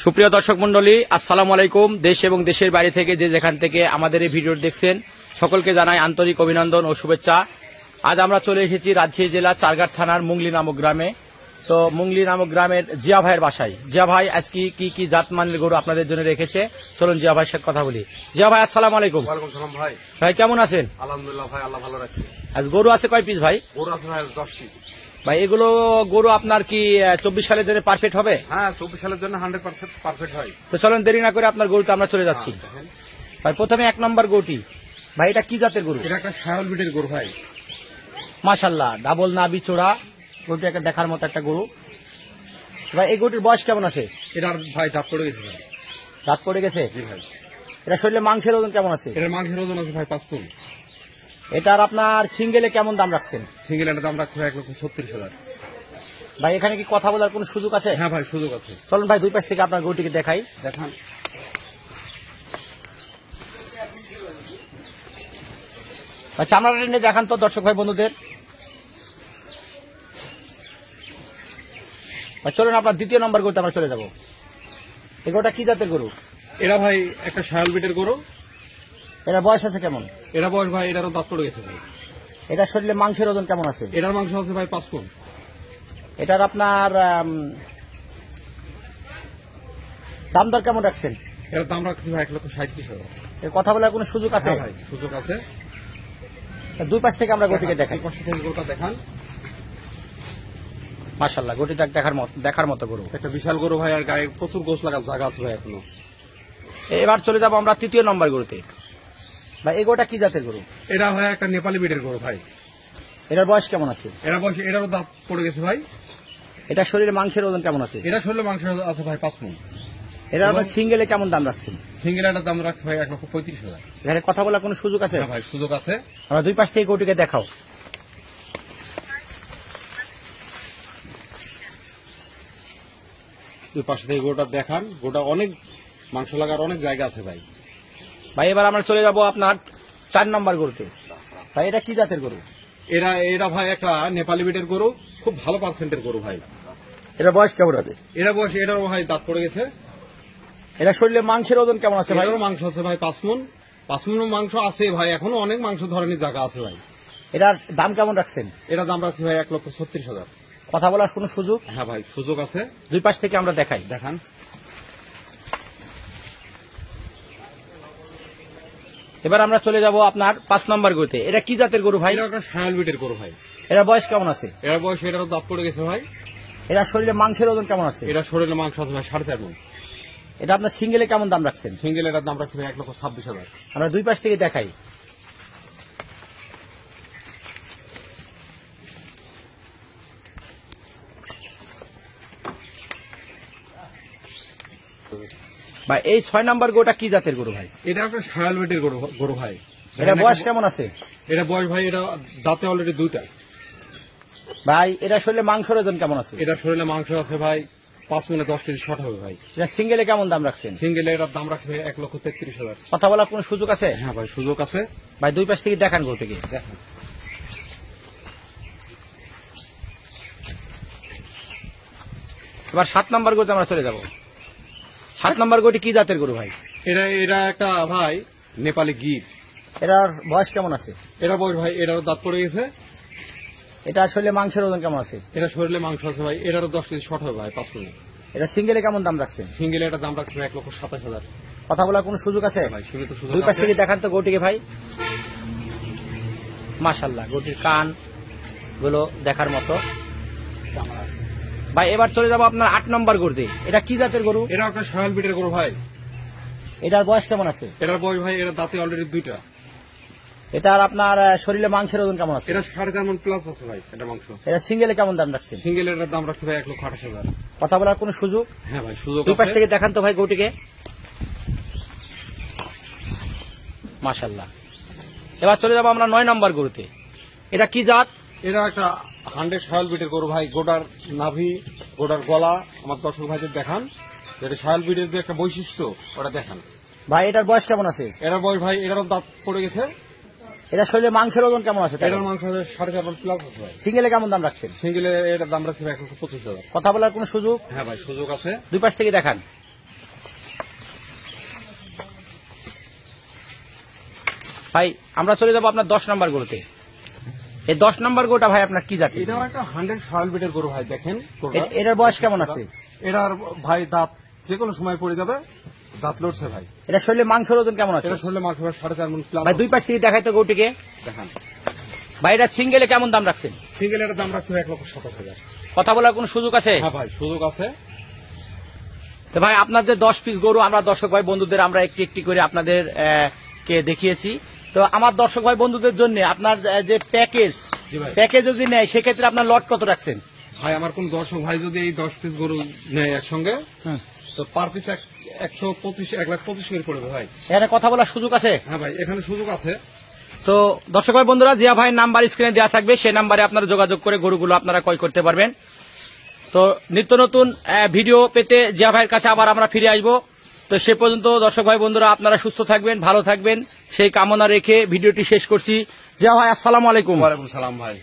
সুপ্রিয় দর্শক মন্ডলী, আসসালামু আলাইকুম। দেশ এবং দেশের বাইরে থেকে যে যেখান থেকে আমাদের এই ভিডিও দেখছেন সকলকে জানাই আন্তরিক অভিনন্দন ও শুভেচ্ছা। আজ আমরা চলে এসেছি রাজশাহী জেলা চারঘাট থানার মুংলি নামক গ্রামে। তো মুংলি নামক গ্রামের জিয়া ভাইয়ের বাসায়। জিয়া ভাই আজকে কি কি জাতমানের গরু আপনাদের জন্য রেখেছে, চলুন জিয়া ভাইয়ের সাথে কথা বলি। জিয়া ভাই আসসালামু আলাইকুম। ওয়ালাইকুম সালাম ভাই। ভাই কেমন আছেন? আলহামদুলিল্লাহ ভাই, আল্লাহ ভালো রাখছে। আজ গরু আছে কয় পিস ভাই? গরু আছে ভাই 10 পিস। ভাই এগুলো গরু আপনার কি 24 সালের জন্য পারফেক্ট হবে? হ্যাঁ, 24 সালের জন্য 100% পারফেক্ট হয়। তো চলুন দেরি না করে আপনার গরুতে আমরা চলে যাচ্ছি। দেখেন, ভাই প্রথমে 1 নম্বর গরুটি, ভাই এটা কি জাতের গরু? এটা একটা শায়াল বিটের গরু ভাই। মাশাআল্লাহ, ডাবল নাভি চোরা গরুটি একটা দেখার মতো একটা গরু। ভাই এই গরুটির বয়স কেমন আছে? এটার ভাই দাঁত পড়ে গেছে ভাই। দাঁত পড়ে গেছে? জি ভাই। এটা শরীরে মাংসের ওজন কেমন আছে? এটার মাংসের ওজন আছে ভাই 5 টন। এটার আপনার সিঙ্গেলে কেমন দাম রাখছেন? সিঙ্গেল এটার দাম রাখছে 1,36,000। ভাই এখানে কি কথা বলার কোনো সুযোগ আছে? হ্যাঁ ভাই, সুযোগ আছে। চলুন ভাই দুই পাশ থেকে আপনার গরুটিকে দেখাই। দেখান। ভাই চামড়াটা টেনে দেখান তো দর্শক ভাই বন্ধুদের। ভাই চলুন আপনার দ্বিতীয় নম্বর গরুতে আমরা চলে যাব। এই গরুটা কি জাতের গরু? এরা ভাই একটা শায়াল বিটের গরু। এটা বয়স আছে কেমন? এরা বয়স ভাই, এটারও দাঁত পড়ে গেছে ভাই। এটা শরীরে মাংসের ওজন কেমন আছে? এটার মাংস আছে ভাই 5 টন। এটার আপনার দাম দর কেমন রাখছেন? এটার দাম রাখছি ভাই 1,37,000। এর কথা বলার কোনো সুযোগ আছে? হ্যাঁ ভাই, সুযোগ আছে। দুই পাশ থেকে আমরা গরুটিকে দেখাই। এই পাশে থেকে গরুটা দেখান। মাশাআল্লাহ, গরুটি দেখার মতো গরু। একটা বিশাল গরু ভাই, আর গায়ে প্রচুর গোশ লাগার জায়গা আছে ভাই এখনো। এবার চলে যাব আমরা তৃতীয় নম্বর গরুতে। ভাই এই গরুটা কি জাতের গরু? এটা ভাই একটা নেপালি বিটের গরু ভাই। এটার বয়স কেমন আছে? এরা বয়স, এটারও দাঁত পড়ে গেছে ভাই। এটা শরীরে মাংসের ওজন কেমন আছে? এটা শরীরে মাংস আছে ভাই 5 মণ। এটা আপনার সিঙ্গেলে কেমন দাম রাখছেন? সিঙ্গেল এটার দাম রাখছে ভাই 1,35,000। এখানে কথা বলার কোনো সুযোগ আছে? হ্যাঁ ভাই, সুযোগ আছে। আমরা দুই পাশ থেকে গরুটিকে দেখাও। দুই পাশে থেকে গরুটা দেখান। গরুটা অনেক মাংস লাগার অনেক জায়গা আছে ভাই। ভাই এবার আমরা চলে যাব আপনার 4 নম্বর গরুতে। ভাই এটা কি জাতের গরু? এরা ভাই একটা নেপালি বিটের গরু, খুব ভালো পার্সেন্টের গরু ভাই। এটা বয়স কেমন আছে? এরা বয়স, এটারও ভাই দাঁত পড়ে গেছে। এটা শরীরে মাংসের ওজন কেমন আছে ভাই? এটারও মাংস আছে ভাই 5 মণ। 5 মণ মাংস আছে ভাই, এখনো অনেক মাংস ধরনের জায়গা আছে ভাই। এটার দাম কেমন রাখছেন? এটা দাম রাখছে ভাই 1,36,000। কথা বলার কোনো সুযোগ? হ্যাঁ ভাই, সুযোগ আছে। দুই পাশ থেকে আমরা দেখাই। দেখান। এবার আমরা চলে যাব আপনার 5 নম্বর গরুতে। এটা কি জাতের গরু ভাই? এটা একটা শায়াল বিটের গরু ভাই। এটা বয়স কেমন আছে? এর বয়স, এটারও দাঁত পড়ে গেছে ভাই। এটা শরীরে মাংসের ওজন কেমন আছে? এটা শরীরে মাংস আছে ভাই 4.5 মণ। এটা আপনার সিঙ্গেলে কেমন দাম রাখছেন? সিঙ্গেল এটার দাম রাখছে ভাই 1,26,000। আমরা দুই পাশ থেকে দেখাই। ভাই এই 6 নম্বর গরুটা কি জাতের গরু ভাই? এটা একটা শায়াল বিটের গরু ভাই। এটা বয়স কেমন আছে? এটা বয়স ভাই, এটা দাঁতে অলরেডি 2টা। ভাই এটা শরীরে মাংসের ওজন কেমন আছে? এটা শরীরে মাংস আছে ভাই 5 মণে 10 কেজি শর্ট হবে ভাই। এটা সিঙ্গেলে কেমন দাম রাখছেন? সিঙ্গেল এটার দাম রাখছে ভাই 1,33,000। কথা বলার কোনো সুযোগ আছে? হ্যাঁ ভাই, সুযোগ আছে। ভাই দুই পাশ থেকে দেখান গরুটিকে। দেখেন। এবার 7 নম্বর গরুতে আমরা চলে যাব। 7 নম্বর গরুটি কি জাতের গরু ভাই? এটা একটা ভাই নেপালি গির। এটার বয়স কেমন আছে? এটা বয়স ভাই, এটারও দাঁত পড়ে গেছে। এটা শরীরে মাংসের ওজন কেমন আছে? এটা শরীরে মাংস আছে ভাই, এটারও 10 কেজি শর্ট হবে ভাই 5 মণে। এটা সিঙ্গেলে কেমন দাম রাখছেন? সিঙ্গেল এটার দাম রাখছে ভাই 1,27,000। কথা বলার কোনো সুযোগ আছে? ভাই সীমিত সুযোগ দুই পাশ আছে। থেকে দেখান তো গরুটিকে ভাই। মাশাআল্লাহ, গরুটির কান গুলো দেখার মতো। ভাই এবার চলে যাব আপনার 8 নম্বর গরুতে। এটা কি জাতের গরু? এটা একটা শায়াল বিটের গরু ভাই। এটার বয়স কেমন আছে? এটার বয়স ভাই, এটা দাঁতে অলরেডি 2টা। এটার আপনার শরীরে মাংসের ওজন কেমন আছে? এটা 4.5 মণ প্লাস আছে ভাই এটা মাংস। এটা সিঙ্গেলে কেমন দাম রাখছেন? সিঙ্গেল এটার দাম রাখছে ভাই 1,28,000। কথা বলার কোনো সুযোগ? হ্যাঁ ভাই, সুযোগ দুই পাশ আছে। থেকে দেখান তো ভাই গরুটিকে। মাশাআল্লাহ। এবার চলে যাব আমরা 9 নম্বর গরুতে। এটা কি জাত? এটা একটা 100 শায়াল বিটের গরু ভাই। গোটার নাভি, গোটার গলা আমার দর্শক ভাইদের দেখান। এটা শায়াল বিটের যে একটা বৈশিষ্ট্য ওটা দেখান। ভাই এটার বয়স কেমন আছে? এটার বয়স ভাই, এটারও দাঁত পড়ে গেছে। এটা শরীরে মাংসের ওজন কেমন আছে? এটার মাংস 4.5 মণ প্লাস আছে ভাই। সিঙ্গেলে কেমন দাম রাখছেন? সিঙ্গেলে এটার দাম রাখছে ভাই 1,25,000। কথা বলার কোনো সুযোগ? হ্যাঁ ভাই, সুযোগ আছে। দুই পাশ থেকে দেখান। ভাই আমরা চলে যাবো আপনার 10 নম্বর গরুতে। এই 10 নম্বর গরুটা ভাই আপনার কি জাতি? এটাও একটা 100 শাল বিটের গরু ভাই, দেখেন গরুটা। এটার বয়স কেমন আছে? এটার ভাই দাঁত যে কোনো সময় পড়ে যাবে, দাঁত লড়ছে ভাই। এটা শরীরে মাংসের ওজন কেমন আছে? এটা শুনলে মার্ক 4.5 মণ প্লাস। ভাই দুই পাশ থেকে দেখাই তো গরুটিকে। দেখান ভাই এটা সিঙ্গেলে কেমন দাম রাখছেন? সিঙ্গেল এর দাম রাখছে 1,27,000। কথা বলার কোনো সুযোগ আছে? হ্যাঁ ভাই সুযোগ আছে। তো ভাই আপনাদের 10 পিস গরু আমরা দর্শক ভাই বন্ধুদের আমরা একটি একটি করে আপনাদের কে দেখিয়েছি। তো আমার দর্শক ভাই বন্ধুদের জন্য আপনার যে প্যাকেজ, জি ভাই। প্যাকেজ যদি নেয় সেক্ষেত্রে আপনার লট কত রাখছেন? ভাই আমার কোন দর্শক ভাই যদি এই 10 পিস গরু নেয় একসঙ্গে, তো পার পিস 1,25,000 করে পড়বে ভাই। এখানে কথা বলার সুযোগ আছে? হ্যাঁ ভাই এখানে সুযোগ আছে। তো দর্শক ভাই বন্ধুরা, জিয়া ভাইয়ের নাম্বার স্ক্রিনে দেওয়া থাকবে, সেই নাম্বারে আপনারা যোগাযোগ করে গরুগুলো আপনারা ক্রয় করতে পারবেন। তো নিত্য নতুন ভিডিও পেতে জিয়া ভাইয়ের কাছে আবার আমরা ফিরে আসবো। তো সে পর্যন্ত দর্শক ভাই বন্ধুরা আপনারা সুস্থ থাকবেন, ভালো থাকবেন সেই কামনা রেখে ভিডিওটি শেষ করছি। জিয়া ভাই আসসালামু আলাইকুম। ওয়ালাইকুম সালাম ভাই।